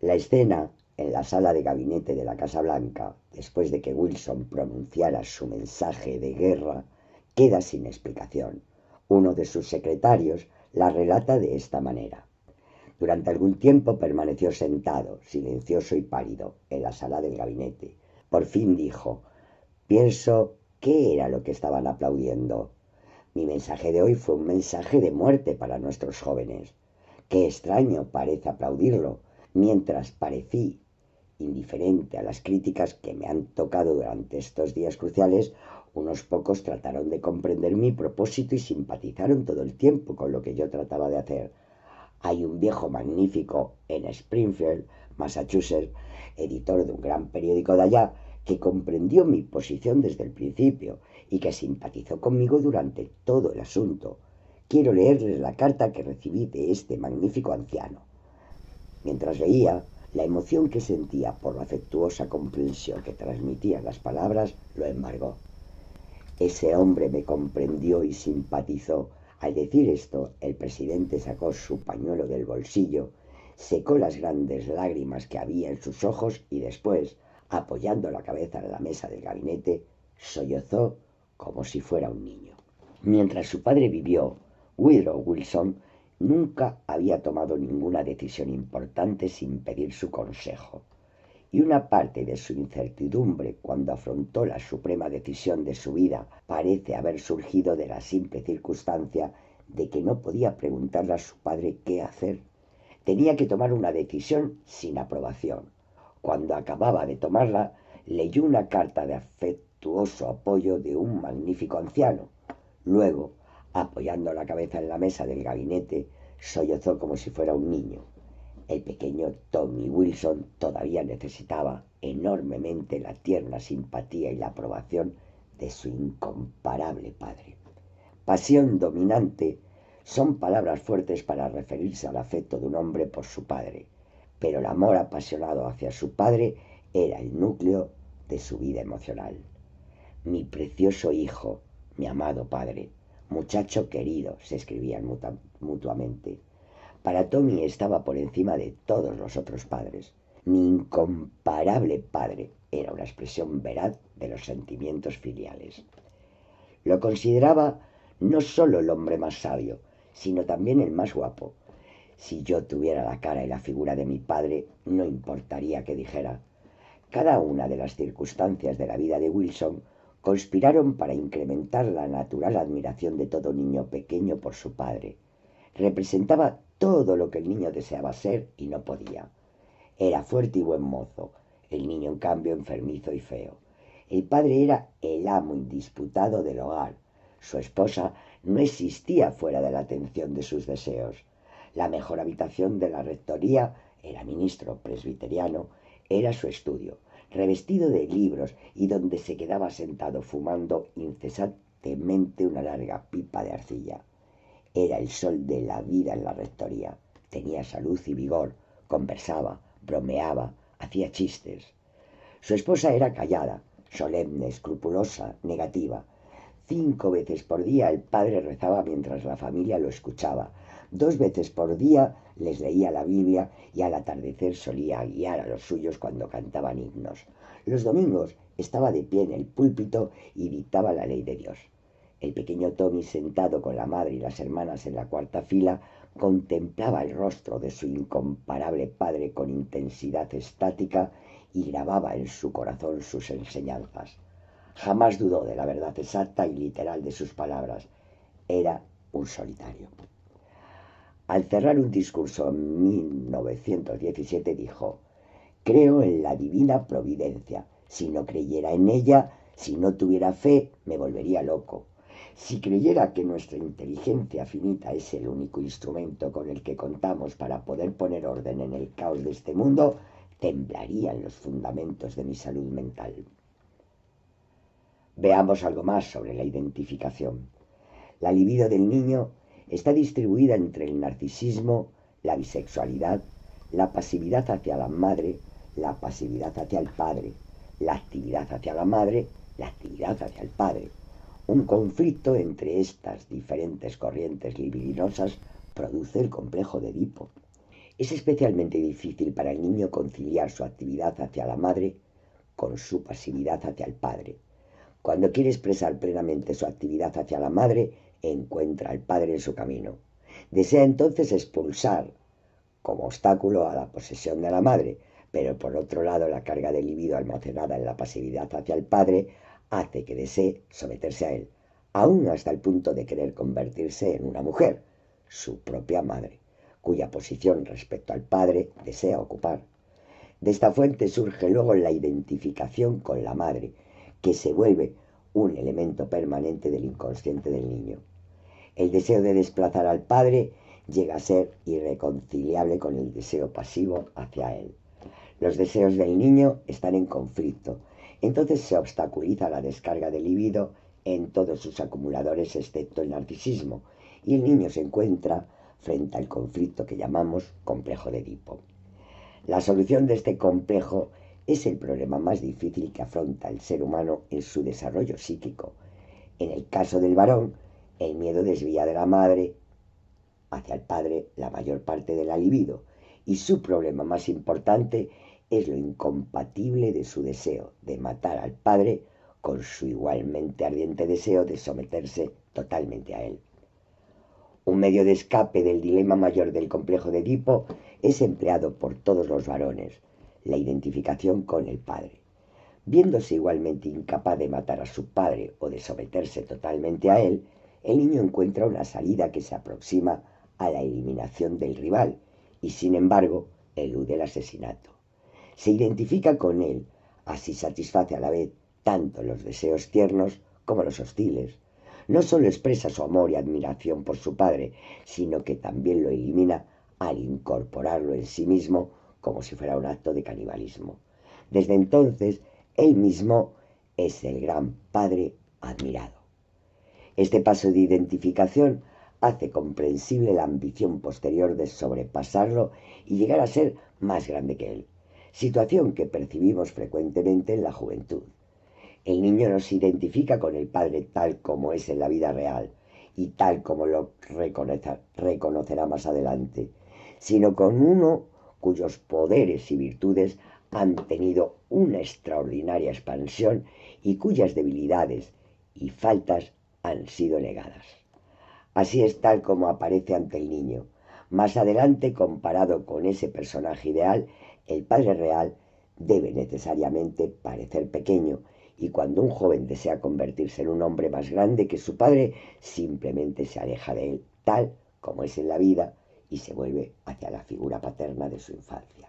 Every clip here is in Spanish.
La escena, en la sala de gabinete de la Casa Blanca, después de que Wilson pronunciara su mensaje de guerra, queda sin explicación. Uno de sus secretarios la relata de esta manera. Durante algún tiempo permaneció sentado, silencioso y pálido, en la sala del gabinete. Por fin dijo: pienso, ¿qué era lo que estaban aplaudiendo? Mi mensaje de hoy fue un mensaje de muerte para nuestros jóvenes. Qué extraño parece aplaudirlo, mientras parecí indiferente a las críticas que me han tocado durante estos días cruciales. Unos pocos trataron de comprender mi propósito y simpatizaron todo el tiempo con lo que yo trataba de hacer. Hay un viejo magnífico en Springfield, Massachusetts, editor de un gran periódico de allá, que comprendió mi posición desde el principio y que simpatizó conmigo durante todo el asunto. Quiero leerles la carta que recibí de este magnífico anciano. Mientras leía, la emoción que sentía por la afectuosa comprensión que transmitían las palabras lo embargó. Ese hombre me comprendió y simpatizó. Al decir esto, el presidente sacó su pañuelo del bolsillo, secó las grandes lágrimas que había en sus ojos y después, apoyando la cabeza en la mesa del gabinete, sollozó como si fuera un niño. Mientras su padre vivió, Woodrow Wilson nunca había tomado ninguna decisión importante sin pedir su consejo, y una parte de su incertidumbre cuando afrontó la suprema decisión de su vida parece haber surgido de la simple circunstancia de que no podía preguntarle a su padre qué hacer. Tenía que tomar una decisión sin aprobación. Cuando acababa de tomarla, leyó una carta de afectuoso apoyo de un magnífico anciano. Luego, apoyando la cabeza en la mesa del gabinete, sollozó como si fuera un niño. El pequeño Tommy Wilson todavía necesitaba enormemente la tierna simpatía y la aprobación de su incomparable padre. Pasión dominante son palabras fuertes para referirse al afecto de un hombre por su padre, pero el amor apasionado hacia su padre era el núcleo de su vida emocional. Mi precioso hijo, mi amado padre, muchacho querido, se escribían mutuamente. Para Tommy estaba por encima de todos los otros padres. Mi incomparable padre era una expresión veraz de los sentimientos filiales. Lo consideraba no solo el hombre más sabio, sino también el más guapo. Si yo tuviera la cara y la figura de mi padre, no importaría qué dijera. Cada una de las circunstancias de la vida de Wilson conspiraron para incrementar la natural admiración de todo niño pequeño por su padre. Representaba todo lo que el niño deseaba ser y no podía. Era fuerte y buen mozo, el niño en cambio enfermizo y feo. El padre era el amo indisputado del hogar. Su esposa no existía fuera de la atención de sus deseos. La mejor habitación de la rectoría, era ministro presbiteriano, era su estudio, revestido de libros y donde se quedaba sentado fumando incesantemente una larga pipa de arcilla. Era el sol de la vida en la rectoría. Tenía salud y vigor, conversaba, bromeaba, hacía chistes. Su esposa era callada, solemne, escrupulosa, negativa. 5 veces por día el padre rezaba mientras la familia lo escuchaba. 2 veces por día les leía la Biblia y al atardecer solía guiar a los suyos cuando cantaban himnos. Los domingos estaba de pie en el púlpito y dictaba la ley de Dios. El pequeño Tommy, sentado con la madre y las hermanas en la cuarta fila, contemplaba el rostro de su incomparable padre con intensidad estática y grababa en su corazón sus enseñanzas. Jamás dudó de la verdad exacta y literal de sus palabras. Era un solitario. Al cerrar un discurso en 1917 dijo: creo en la divina providencia. Si no creyera en ella, si no tuviera fe, me volvería loco. Si creyera que nuestra inteligencia finita es el único instrumento con el que contamos para poder poner orden en el caos de este mundo, temblarían los fundamentos de mi salud mental. Veamos algo más sobre la identificación. La libido del niño está distribuida entre el narcisismo, la bisexualidad, la pasividad hacia la madre, la pasividad hacia el padre, la actividad hacia la madre, la actividad hacia el padre. Un conflicto entre estas diferentes corrientes libidinosas produce el complejo de Edipo. Es especialmente difícil para el niño conciliar su actividad hacia la madre con su pasividad hacia el padre. Cuando quiere expresar plenamente su actividad hacia la madre, encuentra al padre en su camino. Desea entonces expulsar como obstáculo a la posesión de la madre, pero por otro lado la carga de libido almacenada en la pasividad hacia el padre hace que desee someterse a él, aún hasta el punto de querer convertirse en una mujer, su propia madre, cuya posición respecto al padre desea ocupar. De esta fuente surge luego la identificación con la madre, que se vuelve un elemento permanente del inconsciente del niño. El deseo de desplazar al padre llega a ser irreconciliable con el deseo pasivo hacia él. Los deseos del niño están en conflicto, entonces se obstaculiza la descarga del libido en todos sus acumuladores excepto el narcisismo, y el niño se encuentra frente al conflicto que llamamos complejo de Edipo. La solución de este complejo es el problema más difícil que afronta el ser humano en su desarrollo psíquico. En el caso del varón, el miedo desvía de la madre hacia el padre la mayor parte de la libido, y su problema más importante es lo incompatible de su deseo de matar al padre con su igualmente ardiente deseo de someterse totalmente a él. Un medio de escape del dilema mayor del complejo de Edipo es empleado por todos los varones, la identificación con el padre. Viéndose igualmente incapaz de matar a su padre o de someterse totalmente a él, el niño encuentra una salida que se aproxima a la eliminación del rival y, sin embargo, elude el asesinato. Se identifica con él, así satisface a la vez tanto los deseos tiernos como los hostiles. No solo expresa su amor y admiración por su padre, sino que también lo elimina al incorporarlo en sí mismo como si fuera un acto de canibalismo. Desde entonces, él mismo es el gran padre admirado. Este paso de identificación hace comprensible la ambición posterior de sobrepasarlo y llegar a ser más grande que él, situación que percibimos frecuentemente en la juventud. El niño no se identifica con el padre tal como es en la vida real y tal como lo reconocerá más adelante, sino con uno cuyos poderes y virtudes han tenido una extraordinaria expansión y cuyas debilidades y faltas han sido negadas. Así es tal como aparece ante el niño. Más adelante, comparado con ese personaje ideal, el padre real debe necesariamente parecer pequeño, y cuando un joven desea convertirse en un hombre más grande que su padre, simplemente se aleja de él, tal como es en la vida, y se vuelve hacia la figura paterna de su infancia.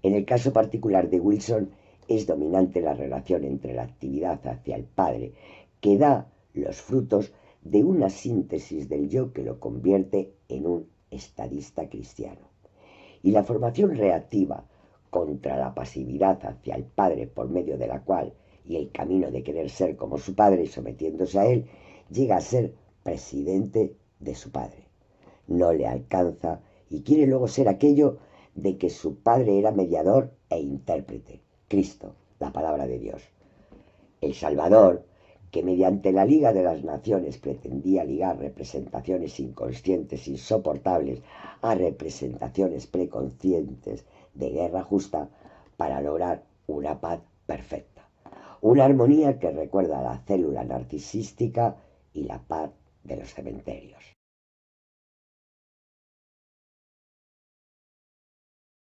En el caso particular de Wilson, es dominante la relación entre la actividad hacia el padre, que da los frutos de una síntesis del yo que lo convierte en un estadista cristiano, y la formación reactiva contra la pasividad hacia el padre por medio de la cual, y el camino de querer ser como su padre y sometiéndose a él, llega a ser presidente de su padre. No le alcanza y quiere luego ser aquello de que su padre era mediador e intérprete, Cristo, la palabra de Dios. El Salvador, que mediante la Liga de las Naciones pretendía ligar representaciones inconscientes insoportables a representaciones preconscientes de guerra justa para lograr una paz perfecta, una armonía que recuerda a la célula narcisística y la paz de los cementerios.